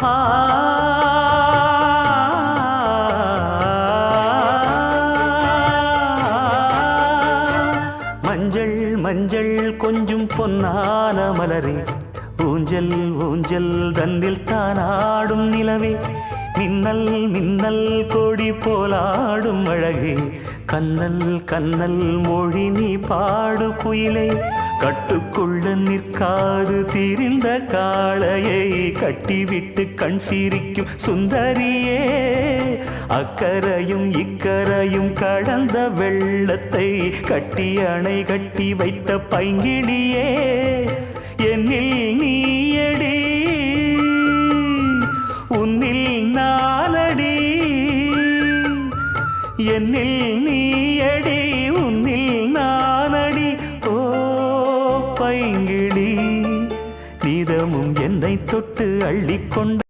ஆ மஞ்சள் மஞ்சள் கொஞ்சம் பொன்னான மலரே, ஊஞ்சல் ஊஞ்சல் தன்னில் தானாடும் நிலவே, மின்னல் மின்னல் கொடி போலாடும் அழகே, கண்ணல் கண்ணல் மொழி நீ பாடு குயிலே, கட்டுக்குள்ள நிற்காது திரிந்த காளையை கட்டிவிட்டு கண் சிரிக்கும் சுந்தரியே, அக்கரையும் இக்கரையும் கடந்த வெள்ளத்தை கட்டி அணை கட்டி வைத்த பைங்கிளியே, என்னில் நீயடி உன்னில் நானடி, என்னில் நீயடி உன்னில் நானடி. ஓ பைங்கிளி, நீதமும் என்னை தொட்டு அள்ளிக்கொண்ட